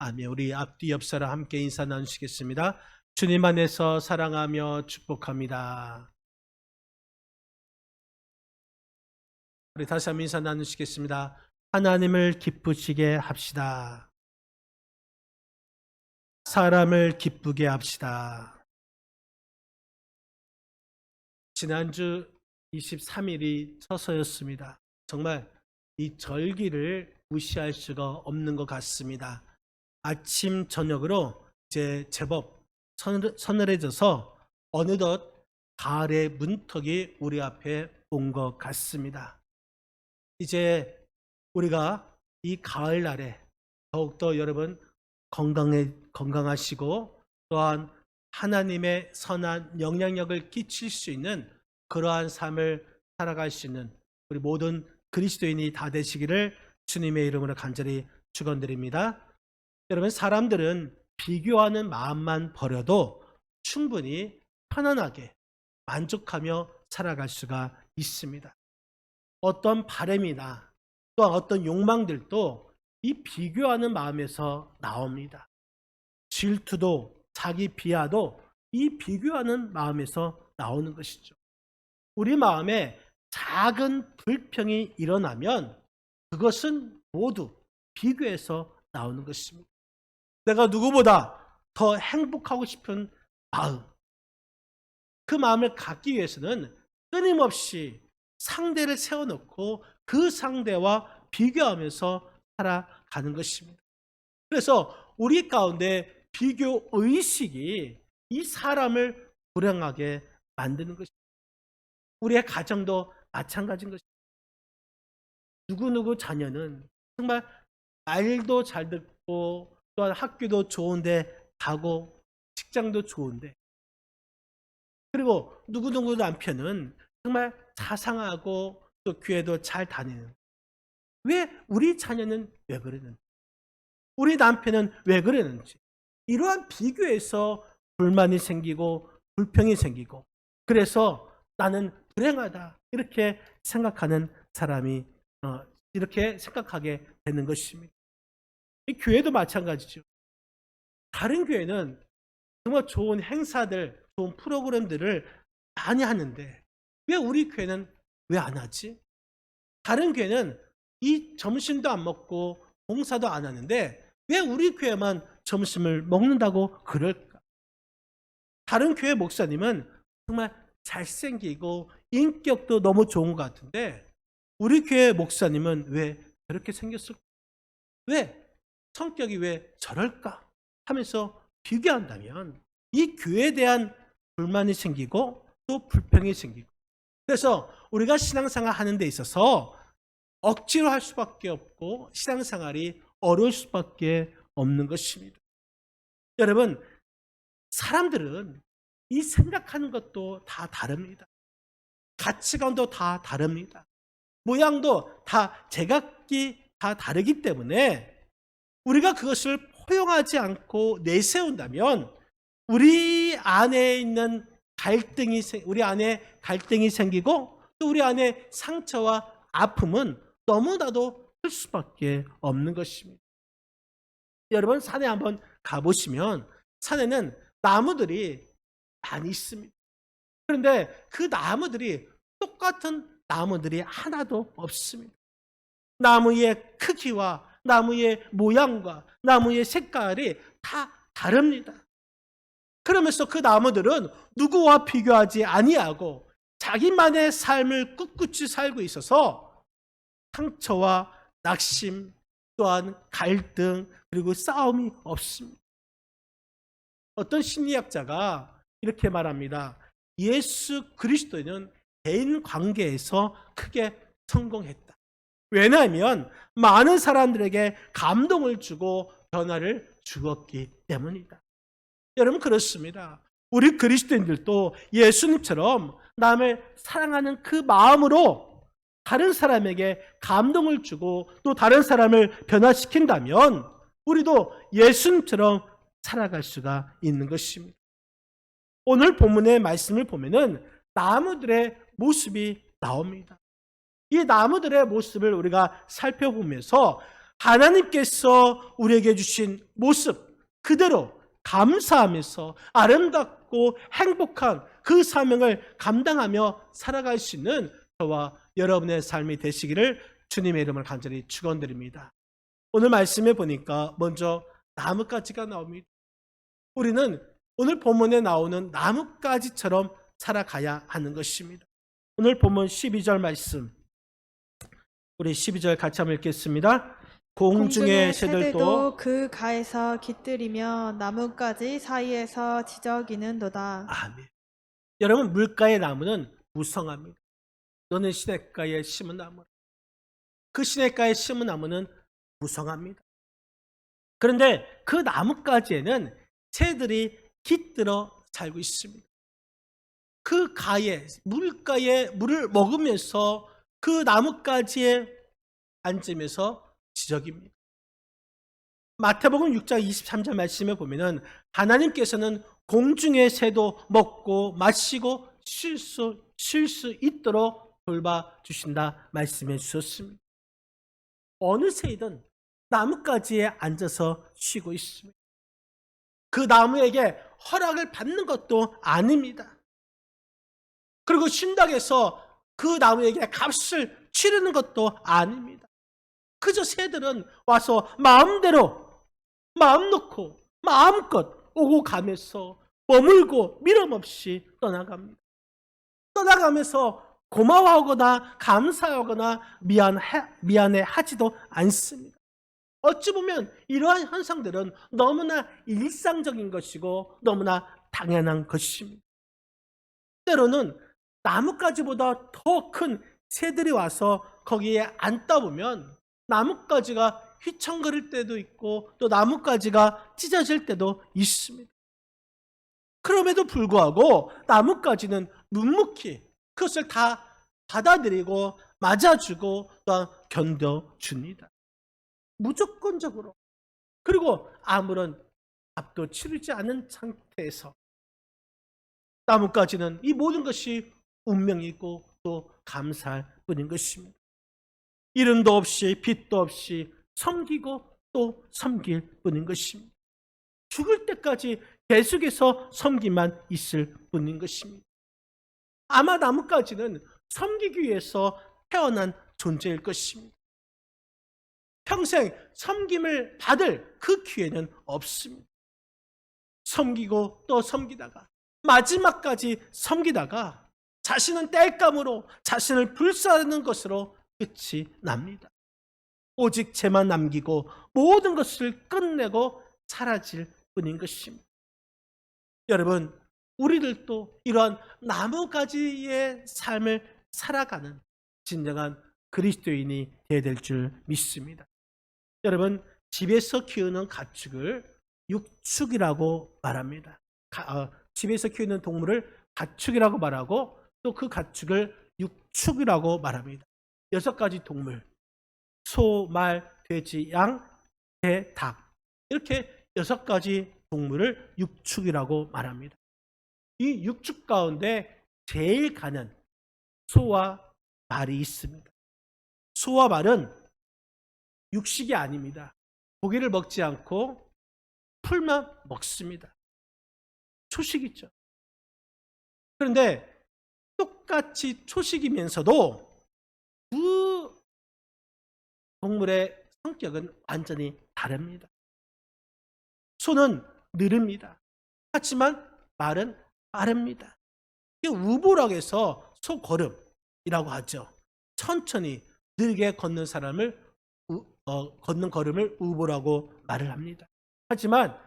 아멘. 우리 앞뒤 옆 사람 함께 인사 나누시겠습니다. 주님 안에서 사랑하며 축복합니다. 우리 다시 한번 인사 나누시겠습니다. 하나님을 기쁘시게 합시다. 사람을 기쁘게 합시다. 지난주 23일이 처서였습니다. 정말 이 절기를 무시할 수가 없는 것 같습니다. 아침 저녁으로 이제 제법 서늘해져서 어느덧 가을의 문턱이 우리 앞에 온 것 같습니다. 이제 우리가 이 가을날에 더욱더 여러분 건강하시고 또한 하나님의 선한 영향력을 끼칠 수 있는 그러한 삶을 살아갈 수 있는 우리 모든 그리스도인이 다 되시기를 주님의 이름으로 간절히 축원드립니다. 여러분, 사람들은 비교하는 마음만 버려도 충분히 편안하게 만족하며 살아갈 수가 있습니다. 어떤 바람이나 또한 어떤 욕망들도 이 비교하는 마음에서 나옵니다. 질투도 자기 비하도 이 비교하는 마음에서 나오는 것이죠. 우리 마음에 작은 불평이 일어나면 그것은 모두 비교해서 나오는 것입니다. 내가 누구보다 더 행복하고 싶은 마음, 그 마음을 갖기 위해서는 끊임없이 상대를 세워놓고 그 상대와 비교하면서 살아가는 것입니다. 그래서 우리 가운데 비교 의식이 이 사람을 불행하게 만드는 것입니다. 우리의 가정도 마찬가지인 것입니다. 누구누구 자녀는 정말 말도 잘 듣고 또한 학교도 좋은데 가고 직장도 좋은데, 그리고 누구누구 남편은 정말 자상하고 또 교회도 잘 다니는, 왜 우리 자녀는 왜 그러는지, 우리 남편은 왜 그러는지, 이러한 비교에서 불만이 생기고 불평이 생기고, 그래서 나는 불행하다 이렇게 생각하는 사람이 이렇게 생각하게 되는 것입니다. 이 교회도 마찬가지죠. 다른 교회는 정말 좋은 행사들, 좋은 프로그램들을 많이 하는데 왜 우리 교회는 왜 안 하지? 다른 교회는 이 점심도 안 먹고 봉사도 안 하는데 왜 우리 교회만 점심을 먹는다고 그럴까? 다른 교회 목사님은 정말 잘생기고 인격도 너무 좋은 것 같은데 우리 교회 목사님은 왜 저렇게 생겼을까? 왜? 성격이 왜 저럴까? 하면서 비교한다면 이 교회에 대한 불만이 생기고 또 불평이 생기고, 그래서 우리가 신앙생활 하는 데 있어서 억지로 할 수밖에 없고 신앙생활이 어려울 수밖에 없는 것입니다. 여러분, 사람들은 이 생각하는 것도 다 다릅니다. 가치관도 다 다릅니다. 모양도 다 제각기 다 다르기 때문에 우리가 그것을 포용하지 않고 내세운다면 우리 안에 있는 우리 안에 갈등이 생기고 또 우리 안에 상처와 아픔은 너무나도 클 수밖에 없는 것입니다. 여러분, 산에 한번 가보시면 산에는 나무들이 많이 있습니다. 그런데 그 나무들이 똑같은 나무들이 하나도 없습니다. 나무의 크기와 나무의 모양과 나무의 색깔이 다 다릅니다. 그러면서 그 나무들은 누구와 비교하지 아니하고 자기만의 삶을 꿋꿋이 살고 있어서 상처와 낙심 또한 갈등 그리고 싸움이 없습니다. 어떤 심리학자가 이렇게 말합니다. 예수 그리스도는 대인 관계에서 크게 성공했다. 왜냐하면 많은 사람들에게 감동을 주고 변화를 주었기 때문이다. 여러분, 그렇습니다. 우리 그리스도인들도 예수님처럼 남을 사랑하는 그 마음으로 다른 사람에게 감동을 주고 또 다른 사람을 변화시킨다면 우리도 예수님처럼 살아갈 수가 있는 것입니다. 오늘 본문의 말씀을 보면은 나무들의 모습이 나옵니다. 이 나무들의 모습을 우리가 살펴보면서 하나님께서 우리에게 주신 모습 그대로 감사하면서 아름답고 행복한 그 사명을 감당하며 살아갈 수 있는 저와 여러분의 삶이 되시기를 주님의 이름을 간절히 축원드립니다. 오늘 말씀에 보니까 먼저 나뭇가지가 나옵니다. 우리는 오늘 본문에 나오는 나뭇가지처럼 살아가야 하는 것입니다. 오늘 본문 12절 말씀, 우리 12절 같이 한번 읽겠습니다. 공중의 새들도 그 가에서 깃들이며 나뭇가지 사이에서 지저귀는도다. 아멘. 여러분, 물가의 나무는 무성합니다. 너는 시냇가에 심은 나무, 그 시냇가에 심은 나무는 무성합니다. 그런데 그 나뭇가지에는 새들이 깃들어 살고 있습니다. 그 가에, 물가에 물을 먹으면서 그 나뭇가지에 앉으면서 지저귀입니다. 마태복음 6장 23절 말씀에 보면은 하나님께서는 공중의 새도 먹고 마시고 쉴 수 있도록 돌봐주신다 말씀해 주셨습니다. 어느 새이든 나뭇가지에 앉아서 쉬고 있습니다. 그 나무에게 허락을 받는 것도 아닙니다. 그리고 쉰다고 해서 그 나무에게 값을 치르는 것도 아닙니다. 그저 새들은 와서 마음대로 마음 놓고 마음껏 오고 가면서 머물고 미련 없이 떠나갑니다. 떠나가면서 고마워하거나 감사하거나 미안해 하지도 않습니다. 어찌 보면 이러한 현상들은 너무나 일상적인 것이고 너무나 당연한 것입니다. 때로는 나뭇가지보다 더 큰 새들이 와서 거기에 앉다 보면 나뭇가지가 휘청거릴 때도 있고 또 나뭇가지가 찢어질 때도 있습니다. 그럼에도 불구하고 나뭇가지는 묵묵히 그것을 다 받아들이고 맞아주고 또한 견뎌줍니다. 무조건적으로. 그리고 아무런 값도 치르지 않은 상태에서 나뭇가지는 이 모든 것이 운명이고 또 감사할 뿐인 것입니다. 이름도 없이 빛도 없이 섬기고 또 섬길 뿐인 것입니다. 죽을 때까지 계속해서 섬기만 있을 뿐인 것입니다. 아마 나뭇가지는 섬기기 위해서 태어난 존재일 것입니다. 평생 섬김을 받을 그 기회는 없습니다. 섬기고 또 섬기다가 마지막까지 섬기다가 자신은 땔감으로 자신을 불사르는 것으로 끝이 납니다. 오직 죄만 남기고 모든 것을 끝내고 사라질 뿐인 것입니다. 여러분, 우리들도 이러한 나뭇가지의 삶을 살아가는 진정한 그리스도인이 되어야 될 줄 믿습니다. 여러분, 집에서 키우는 가축을 육축이라고 말합니다. 집에서 키우는 동물을 가축이라고 말하고 또 그 가축을 육축이라고 말합니다. 6가지 동물, 소, 말, 돼지, 양, 개, 닭, 이렇게 6가지 동물을 육축이라고 말합니다. 이 육축 가운데 제일 가는 소와 말이 있습니다. 소와 말은 육식이 아닙니다. 고기를 먹지 않고 풀만 먹습니다. 초식이죠. 그런데 똑같이 초식이면서도 두 동물의 성격은 완전히 다릅니다. 소는 느립니다. 하지만 말은 빠릅니다. 이 우보라고 해서 소걸음이라고 하죠. 천천히 느리게 걷는 사람을 걷는 걸음을 우보라고 말을 합니다. 하지만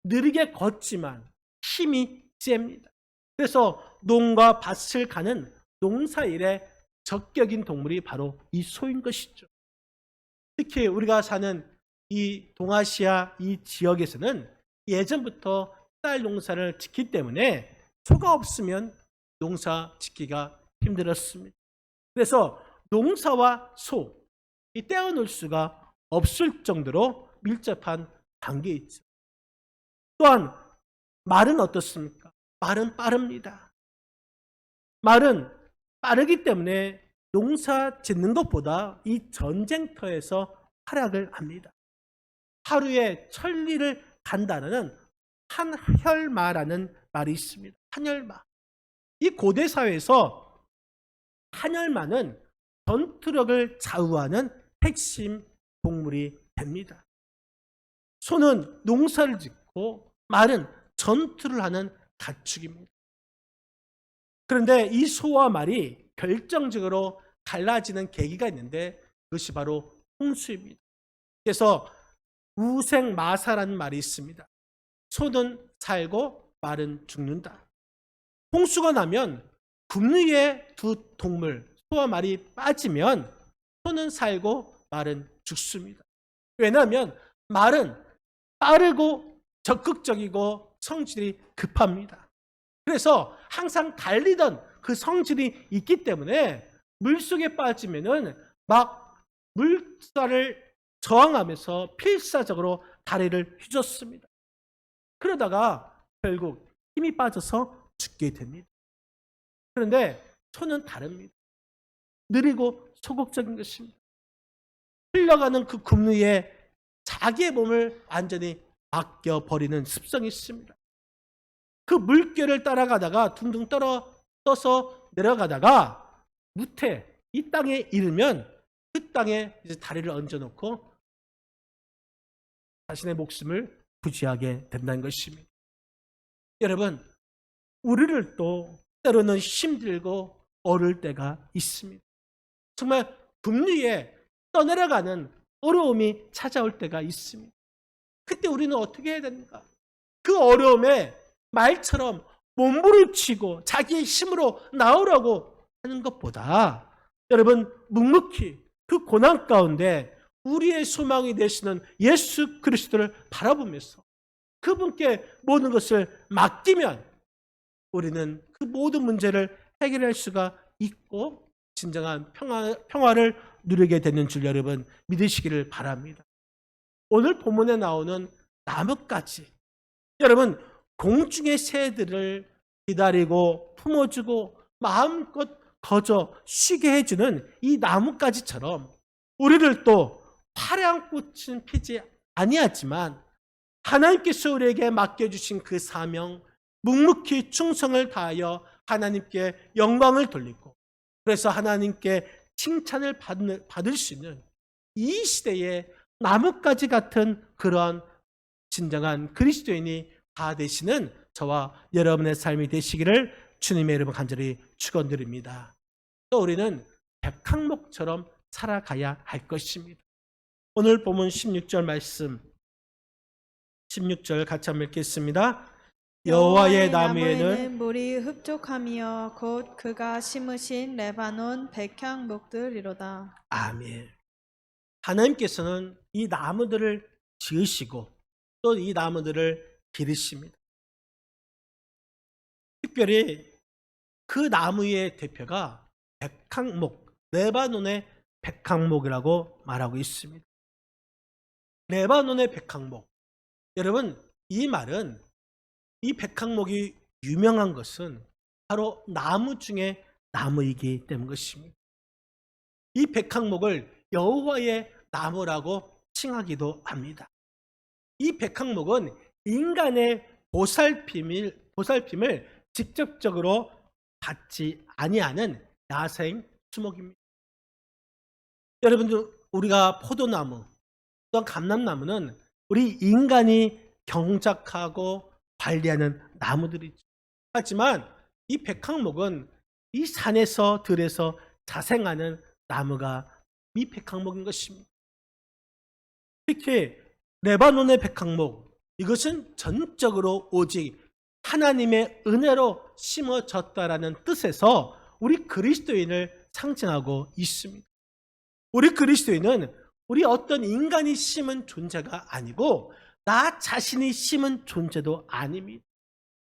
느리게 걷지만 힘이 셉니다. 그래서 농과 밭을 가는 농사일에 적격인 동물이 바로 이 소인 것이죠. 특히 우리가 사는 이 동아시아 이 지역에서는 예전부터 쌀 농사를 짓기 때문에 소가 없으면 농사 짓기가 힘들었습니다. 그래서 농사와 소, 이 떼어놓을 수가 없을 정도로 밀접한 관계에 있죠. 또한 말은 어떻습니까? 말은 빠릅니다. 말은 빠르기 때문에 농사 짓는 것보다 이 전쟁터에서 활약을 합니다. 하루에 1000리를 간다는 한혈마라는 말이 있습니다. 한혈마. 이 고대 사회에서 한혈마는 전투력을 좌우하는 핵심 동물이 됩니다. 소는 농사를 짓고 말은 전투를 하는 가축입니다. 그런데 이 소와 말이 결정적으로 갈라지는 계기가 있는데 그것이 바로 홍수입니다. 그래서 우생마사라는 말이 있습니다. 소는 살고 말은 죽는다. 홍수가 나면 금류의 두 동물, 소와 말이 빠지면 소는 살고 말은 죽습니다. 왜냐하면 말은 빠르고 적극적이고 성질이 급합니다. 그래서 항상 달리던 그 성질이 있기 때문에 물속에 빠지면은 막 물살을 저항하면서 필사적으로 다리를 휘젓습니다. 그러다가 결국 힘이 빠져서 죽게 됩니다. 그런데 소는 다릅니다. 느리고 소극적인 것입니다. 흘러가는 그 급류에 자기의 몸을 완전히 맡겨버리는 습성이 있습니다. 그 물결을 따라가다가 둥둥 떠서 내려가다가 무태, 이 땅에 이르면 그 땅에 이제 다리를 얹어놓고 자신의 목숨을 부지하게 된다는 것입니다. 여러분, 우리를 또 때로는 힘들고 어려울 때가 있습니다. 정말 급류에 떠내려가는 어려움이 찾아올 때가 있습니다. 그때 우리는 어떻게 해야 됩니까? 그 어려움에 말처럼 몸부림치고 자기의 힘으로 나오라고 하는 것보다 여러분 묵묵히 그 고난 가운데 우리의 소망이 되시는 예수 그리스도를 바라보면서 그분께 모든 것을 맡기면 우리는 그 모든 문제를 해결할 수가 있고 진정한 평화를 누리게 되는 줄 여러분 믿으시기를 바랍니다. 오늘 본문에 나오는 나뭇가지, 여러분 공중의 새들을 기다리고 품어주고 마음껏 거저 쉬게 해주는 이 나뭇가지처럼 우리를 또 화려한 꽃은 피지 아니하지만 하나님께서 우리에게 맡겨주신 그 사명, 묵묵히 충성을 다하여 하나님께 영광을 돌리고 그래서 하나님께 칭찬을 받을 수 있는 이 시대에 나뭇가지 같은 그런 진정한 그리스도인이 다 되시는 저와 여러분의 삶이 되시기를 주님의 이름으로 간절히 축원드립니다. 또 우리는 백항목처럼 살아가야 할 것입니다. 오늘 본문 16절 말씀 16절 같이 한번 읽겠습니다. 여호와의 나무에는 물이 흡족하며 곧 그가 심으신 레바논 백향목들이로다. 아멘. 하나님께서는 이 나무들을 지으시고 또 이 나무들을 기르십니다. 특별히 그 나무의 대표가 백항목, 레바논의 백항목이라고 말하고 있습니다. 레바논의 백항목. 여러분, 이 말은 이 백항목이 유명한 것은 바로 나무 중에 나무이기 때문 것입니다. 이 백항목을 여호와의 나무라고 칭하기도 합니다. 이 백항목은 인간의 보살핌을 직접적으로 받지 아니하는 야생 수목입니다. 여러분들 우리가 포도나무 또는 감람나무는 우리 인간이 경작하고 관리하는 나무들이죠. 하지만 이 백항목은 이 산에서 들에서 자생하는 나무가 이 백항목인 것입니다. 특히 레바논의 백항목, 이것은 전적으로 오직 하나님의 은혜로 심어졌다라는 뜻에서 우리 그리스도인을 상징하고 있습니다. 우리 그리스도인은 우리 어떤 인간이 심은 존재가 아니고 나 자신이 심은 존재도 아닙니다.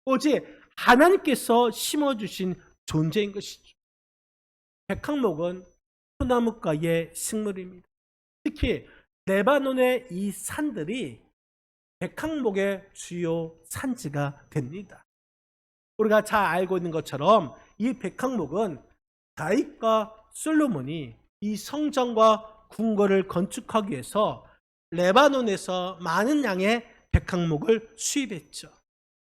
오직 하나님께서 심어주신 존재인 것이죠. 백항목은 소나무과의 식물입니다. 특히 레바논의 이 산들이 백항목의 주요 산지가 됩니다. 우리가 잘 알고 있는 것처럼 이 백항목은 다윗과 솔로몬이 이 성전과 궁궐을 건축하기 위해서 레바논에서 많은 양의 백항목을 수입했죠.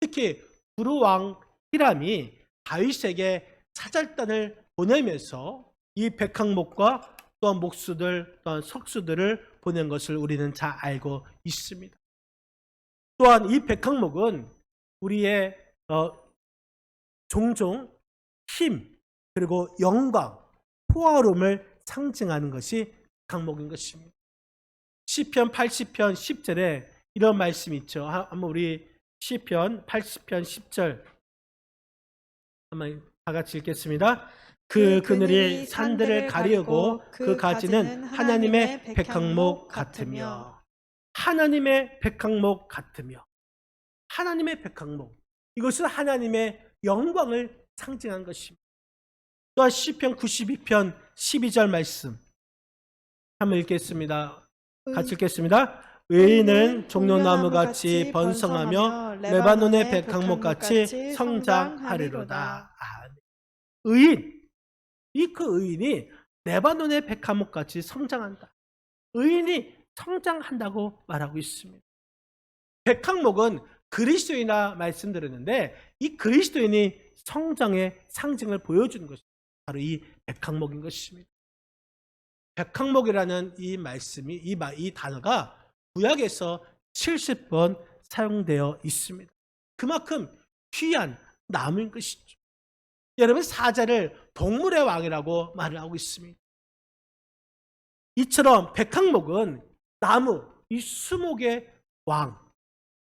특히 두루 왕 히람이 다윗에게 사절단을 보내면서 이 백항목과 또한 목수들, 또한 석수들을 보낸 것을 우리는 잘 알고 있습니다. 또한 이 백항목은 우리의 종종 힘, 그리고 영광, 포화로움을 상징하는 것이 백항목인 것입니다. 시편 80편 10절에 이런 말씀이 있죠. 한번 우리 시편 80편 10절 한번 다 같이 읽겠습니다. 그 그늘이 산들을 가리우고 그 가지는 하나님의 백항목 같으며, 하나님의 백항목 같으며, 하나님의 백항목, 이것은 하나님의 영광을 상징한 것입니다. 또한 시편 92편 12절 말씀 한번 읽겠습니다. 같이 읽겠습니다. 의인은 종려나무같이 번성하며 레바논의 백항목같이 성장하리로다. 의인, 그 의인이 레바논의 백항목같이 성장한다. 의인이 성장한다고 말하고 있습니다. 백항목은 그리스도이나 말씀드렸는데, 이 그리스도인이 성장의 상징을 보여주는 것이 바로 이 백항목인 것입니다. 백항목이라는 이 말씀이, 이 단어가 구약에서 70번 사용되어 있습니다. 그만큼 귀한 나무인 것이죠. 여러분, 사자를 동물의 왕이라고 말을 하고 있습니다. 이처럼 백항목은 나무, 이 수목의 왕,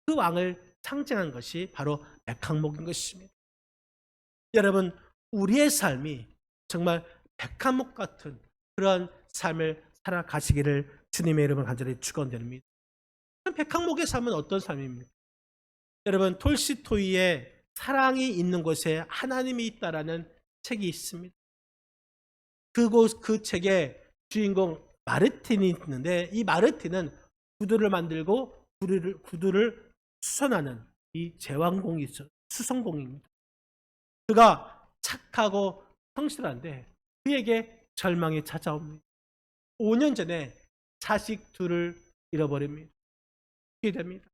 그 왕을 상징한 것이 바로 백항목인 것입니다. 여러분, 우리의 삶이 정말 백항목 같은 그런 삶을 살아가시기를 주님의 이름으로 간절히 축원드립니다. 백항목의 삶은 어떤 삶입니까? 여러분, 톨스토이의 사랑이 있는 곳에 하나님이 있다라는 책이 있습니다. 그 책에 주인공 마르틴이 있는데, 이 마르틴은 구두를 만들고 구두를 수선하는 이 제왕공이 있어요. 수선공입니다. 그가 착하고 성실한데 그에게 절망이 찾아옵니다. 5년 전에 자식 둘을 잃어버립니다. 죽게 됩니다.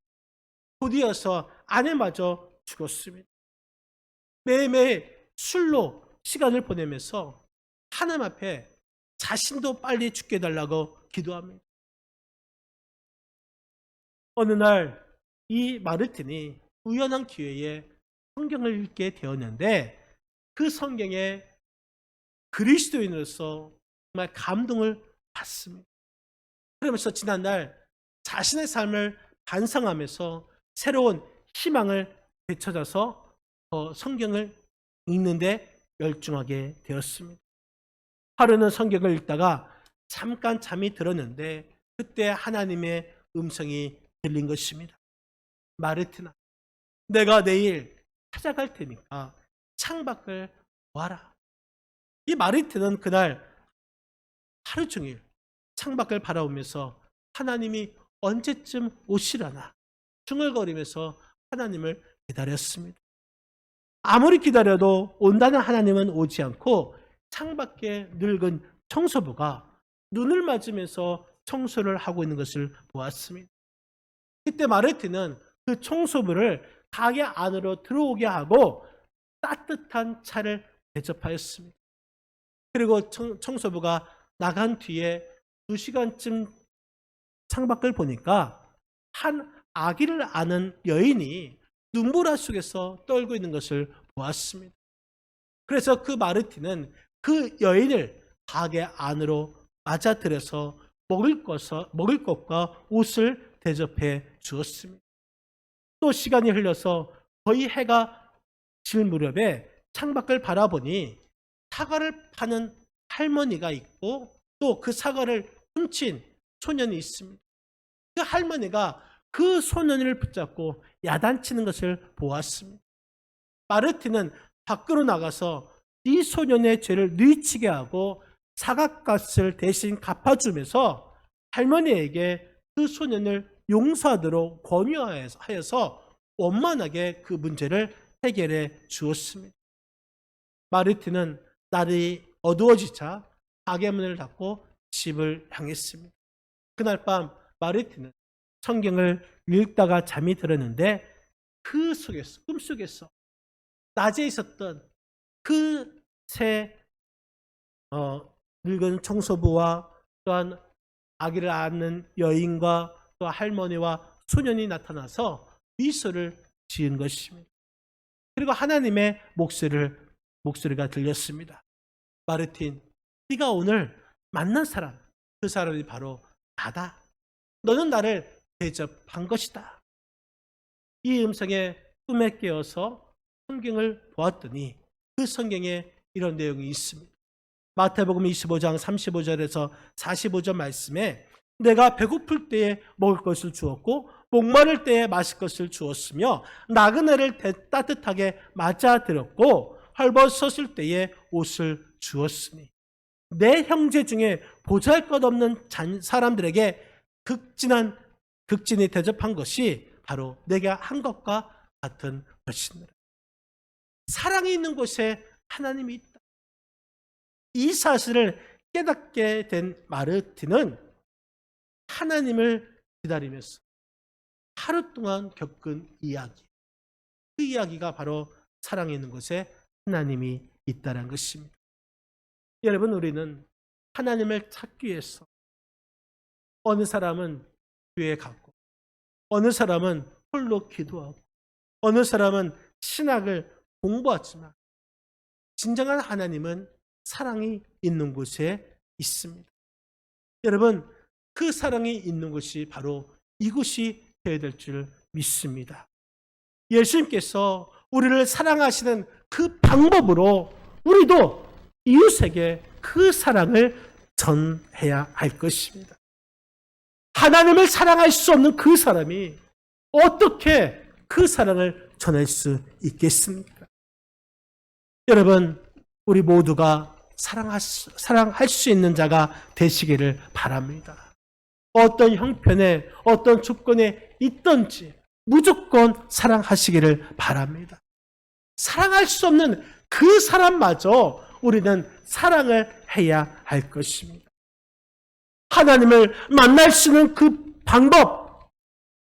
곧이어서 아내마저 죽었습니다. 매일매일 술로 시간을 보내면서 하나님 앞에 자신도 빨리 죽게 해달라고 기도합니다. 어느 날 이 마르틴이 우연한 기회에 성경을 읽게 되었는데, 그 성경에 그리스도인으로서 정말 감동을 받습니다. 그러면서 지난날 자신의 삶을 반성하면서 새로운 희망을 되찾아서 성경을 읽는데 열중하게 되었습니다. 하루는 성경을 읽다가 잠깐 잠이 들었는데, 그때 하나님의 음성이 들린 것입니다. 마르틴아, 내가 내일 찾아갈 테니까 창밖을 보아라. 이 마르틴은 그날 하루 종일 창밖을 바라보면서 하나님이 언제쯤 오시려나 중얼거리면서 하나님을 기다렸습니다. 아무리 기다려도 온다는 하나님은 오지 않고, 창밖에 늙은 청소부가 눈을 맞으면서 청소를 하고 있는 것을 보았습니다. 그때 마르틴은 그 청소부를 가게 안으로 들어오게 하고 따뜻한 차를 대접하였습니다. 그리고 청소부가 나간 뒤에 2시간쯤 창밖을 보니까 한 아기를 안은 여인이 눈보라 속에서 떨고 있는 것을 보았습니다. 그래서 그 마르틴은 그 여인을 가게 안으로 맞아들여서 먹을 것과 옷을 대접해 주었습니다. 또 시간이 흘러서 거의 해가 질 무렵에 창밖을 바라보니 사과를 파는 할머니가 있고, 또 그 사과를 훔친 소년이 있습니다. 그 할머니가 그 소년을 붙잡고 야단치는 것을 보았습니다. 마르틴은 밖으로 나가서 이 소년의 죄를 뉘치게 하고 사과값을 대신 갚아주면서 할머니에게 그 소년을 용서하도록 권유하여서 원만하게 그 문제를 해결해 주었습니다. 마르틴은 날이 어두워지자 가게 문을 닫고 집을 향했습니다. 그날 밤 마르티는 성경을 읽다가 잠이 들었는데 그 속에서, 꿈속에서 낮에 있었던 그 새 늙은 청소부와 또한 아기를 안는 여인과 또 할머니와 소년이 나타나서 미소를 지은 것입니다. 그리고 하나님의 목소리가 들렸습니다. 마르틴, 네가 오늘 만난 사람, 그 사람이 바로 나다. 너는 나를 대접한 것이다. 이 음성에 꿈에 깨어서 성경을 보았더니 그 성경에 이런 내용이 있습니다. 마태복음 25장 35절에서 45절 말씀에 내가 배고플 때에 먹을 것을 주었고 목마를 때에 마실 것을 주었으며 나그네를 따뜻하게 맞아들였고 헐벗었을 때에 옷을 주었으니 내 형제 중에 보잘것없는 사람들에게 극진히 대접한 것이 바로 내가 한 것과 같은 것이니라. 사랑이 있는 곳에 하나님이 있다. 이 사실을 깨닫게 된 마르틴은 하나님을 기다리면서 하루 동안 겪은 이야기, 그 이야기가 바로 사랑이 있는 곳에 하나님이 있다는 것입니다. 여러분, 우리는 하나님을 찾기 위해서 어느 사람은 교회에 가고 어느 사람은 홀로 기도하고 어느 사람은 신학을 공부하지만 진정한 하나님은 사랑이 있는 곳에 있습니다. 여러분, 그 사랑이 있는 곳이 바로 이곳이 되어야 될 줄 믿습니다. 예수님께서 우리를 사랑하시는 그 방법으로 우리도 이웃에게 그 사랑을 전해야 할 것입니다. 하나님을 사랑할 수 없는 그 사람이 어떻게 그 사랑을 전할 수 있겠습니까? 여러분, 우리 모두가 사랑할 수 있는 자가 되시기를 바랍니다. 어떤 형편에 어떤 조건에 있든지 무조건 사랑하시기를 바랍니다. 사랑할 수 없는 그 사람마저 우리는 사랑을 해야 할 것입니다. 하나님을 만날 수 있는 그 방법,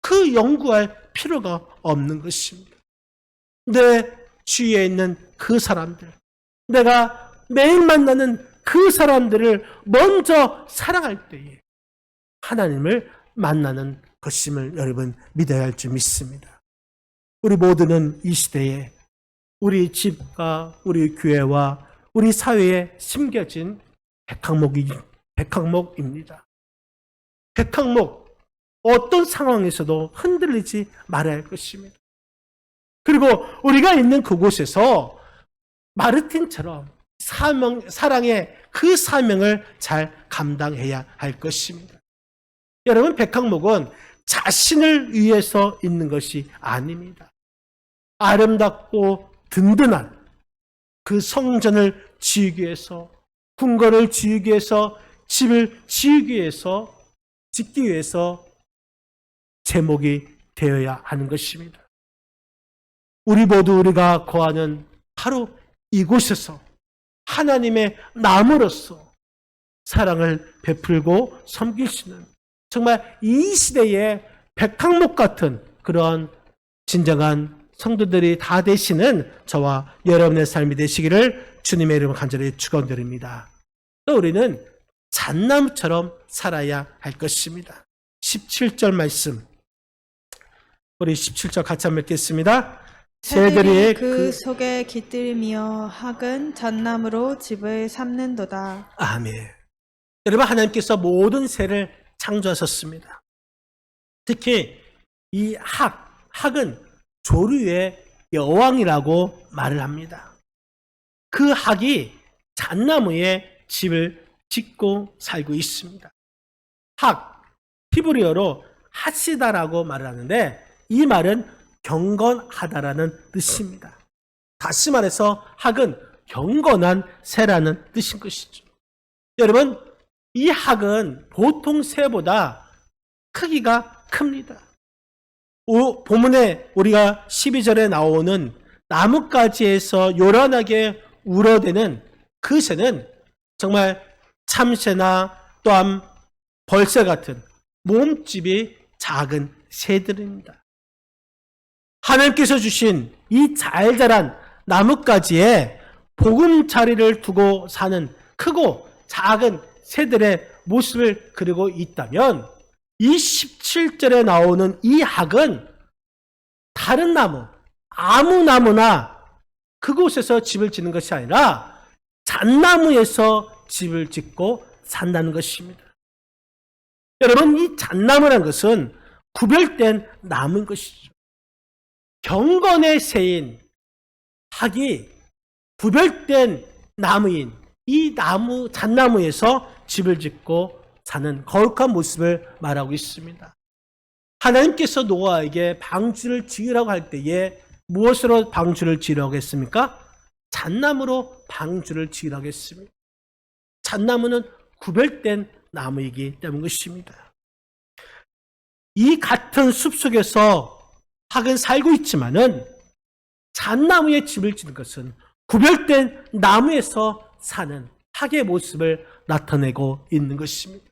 그 연구할 필요가 없는 것입니다. 내 주위에 있는 그 사람들, 내가 매일 만나는 그 사람들을 먼저 사랑할 때에 하나님을 만나는 것임을 여러분 믿어야 할 줄 믿습니다. 우리 모두는 이 시대에 우리 집과 우리 교회와 우리 사회에 심겨진 백항목입니다. 백항목, 어떤 상황에서도 흔들리지 말아야 할 것입니다. 그리고 우리가 있는 그곳에서 마르틴처럼 사랑의 그 사명을 잘 감당해야 할 것입니다. 여러분, 백항목은 자신을 위해서 있는 것이 아닙니다. 아름답고 든든한 그 성전을 지으기 위해서, 궁궐을 지으기 위해서, 집을 짓기 위해서 제목이 되어야 하는 것입니다. 우리 모두 우리가 거하는 바로 이곳에서 하나님의 나무로서 사랑을 베풀고 섬길 수 있는 정말 이 시대의 백항목 같은 그런 진정한 성도들이 다 되시는 저와 여러분의 삶이 되시기를 주님의 이름으로 간절히 축원드립니다. 또 우리는 잣나무처럼 살아야 할 것입니다. 17절 말씀, 우리 17절 같이 한번 읽겠습니다. 새들이 그 속에 깃들이며 학은 잣나무로 집을 삼는도다. 아멘. 여러분, 하나님께서 모든 새를 창조하셨습니다. 특히 이 학은 조류의 여왕이라고 말을 합니다. 그 학이 잣나무에 집을 짓고 살고 있습니다. 학, 히브리어로 하시다라고 말을 하는데 이 말은 경건하다라는 뜻입니다. 다시 말해서 학은 경건한 새라는 뜻인 것이죠. 여러분, 이 학은 보통 새보다 크기가 큽니다. 본문에 우리가 12절에 나오는 나뭇가지에서 요란하게 우러대는 그 새는 정말 참새나 또한 벌새 같은 몸집이 작은 새들입니다. 하나님께서 주신 이 잘 자란 나뭇가지에 보금자리를 두고 사는 크고 작은 새들의 모습을 그리고 있다면 이 17절에 나오는 이 학은 다른 나무, 아무 나무나 그곳에서 집을 짓는 것이 아니라 잣나무에서 집을 짓고 산다는 것입니다. 여러분, 이 잣나무라는 것은 구별된 나무인 것이죠. 경건의 새인 학이 구별된 나무인 이 나무, 잣나무에서 집을 짓고 사는 거룩한 모습을 말하고 있습니다. 하나님께서 노아에게 방주를 지으라고 할 때에 무엇으로 방주를 지으라고 했습니까? 잣나무로 방주를 지으라고 했습니다. 잣나무는 구별된 나무이기 때문 것입니다. 이 같은 숲속에서 학은 살고 있지만은 잣나무에 집을 짓는 것은 구별된 나무에서 사는 학의 모습을 나타내고 있는 것입니다.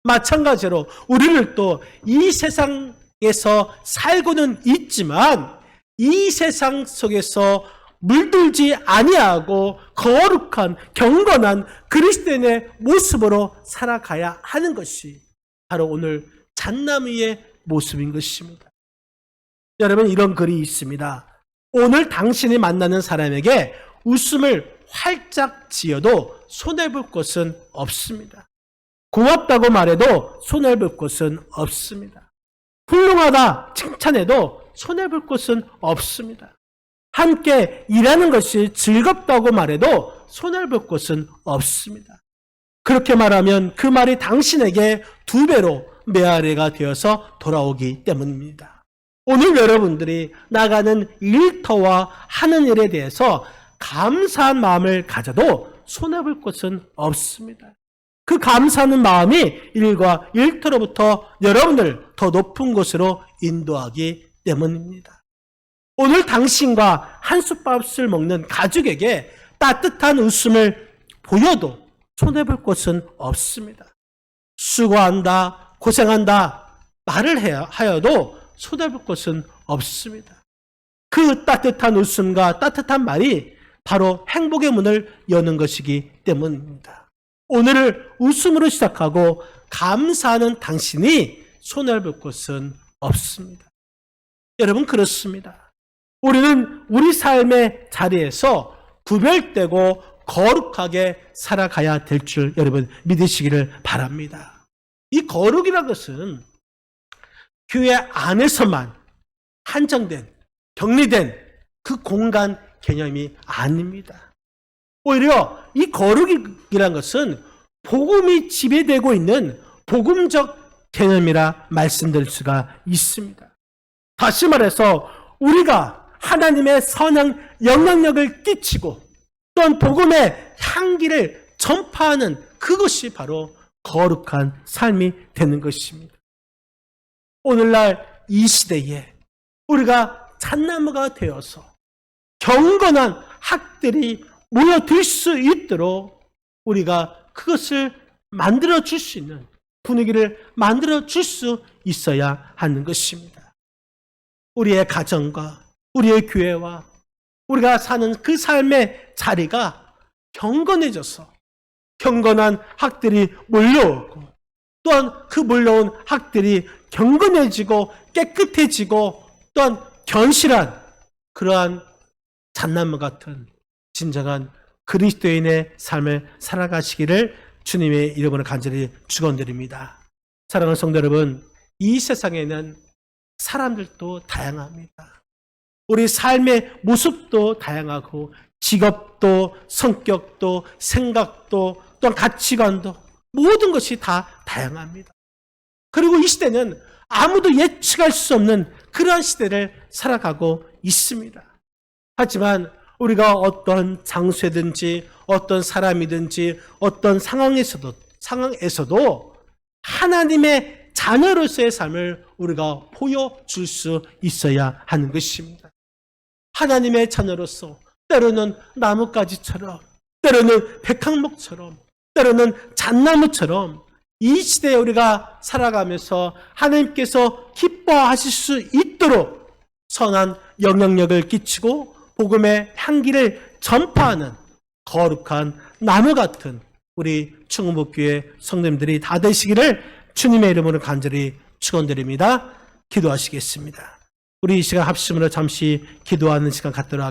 마찬가지로 우리를 또 이 세상에서 살고는 있지만 이 세상 속에서 물들지 아니하고 거룩한 경건한 그리스도인의 모습으로 살아가야 하는 것이 바로 오늘 잣나무의 모습인 것입니다. 여러분, 이런 글이 있습니다. 오늘 당신이 만나는 사람에게 웃음을 활짝 지어도 손해볼 것은 없습니다. 고맙다고 말해도 손해볼 것은 없습니다. 훌륭하다 칭찬해도 손해볼 것은 없습니다. 함께 일하는 것이 즐겁다고 말해도 손해볼 것은 없습니다. 그렇게 말하면 그 말이 당신에게 2배로 메아리가 되어서 돌아오기 때문입니다. 오늘 여러분들이 나가는 일터와 하는 일에 대해서 감사한 마음을 가져도 손해볼 것은 없습니다. 그 감사하는 마음이 일과 일터로부터 여러분을 더 높은 곳으로 인도하기 때문입니다. 오늘 당신과 한솥밥을 먹는 가족에게 따뜻한 웃음을 보여도 손해볼 것은 없습니다. 수고한다, 고생한다 말을 하여도 손해볼 것은 없습니다. 그 따뜻한 웃음과 따뜻한 말이 바로 행복의 문을 여는 것이기 때문입니다. 오늘을 웃음으로 시작하고 감사하는 당신이 손해볼 것은 없습니다. 여러분, 그렇습니다. 우리는 우리 삶의 자리에서 구별되고 거룩하게 살아가야 될 줄 여러분 믿으시기를 바랍니다. 이 거룩이라는 것은 교회 안에서만 한정된, 격리된 그 공간 개념이 아닙니다. 오히려 이 거룩이라는 것은 복음이 지배되고 있는 복음적 개념이라 말씀드릴 수가 있습니다. 다시 말해서 우리가 하나님의 선한 영향력을 끼치고 또한 복음의 향기를 전파하는 그것이 바로 거룩한 삶이 되는 것입니다. 오늘날 이 시대에 우리가 잣나무가 되어서 경건한 학들이 모여들 수 있도록 우리가 그것을 만들어줄 수 있는 분위기를 만들어줄 수 있어야 하는 것입니다. 우리의 가정과 우리의 교회와 우리가 사는 그 삶의 자리가 경건해져서 경건한 학들이 몰려오고 또한 그 몰려온 학들이 경건해지고 깨끗해지고 또한 견실한 그러한 잣나무 같은 진정한 그리스도인의 삶을 살아가시기를 주님의 이름으로 간절히 축원드립니다. 사랑하는 성도 여러분, 이 세상에는 사람들도 다양합니다. 우리 삶의 모습도 다양하고 직업도 성격도 생각도 또한 가치관도 모든 것이 다 다양합니다. 그리고 이 시대는 아무도 예측할 수 없는 그러한 시대를 살아가고 있습니다. 하지만 우리가 어떤 장소든지 어떤 사람이든지 어떤 상황에서도 하나님의 자녀로서의 삶을 우리가 보여줄 수 있어야 하는 것입니다. 하나님의 자녀로서 때로는 나뭇가지처럼 때로는 백항목처럼 때로는 잣나무처럼 이 시대에 우리가 살아가면서 하나님께서 기뻐하실 수 있도록 선한 영향력을 끼치고 복음의 향기를 전파하는 거룩한 나무 같은 우리 충무교회 성도님들이 다 되시기를 주님의 이름으로 간절히 축원드립니다. 기도하시겠습니다. 우리 이 시간 합심으로 잠시 기도하는 시간 갖도록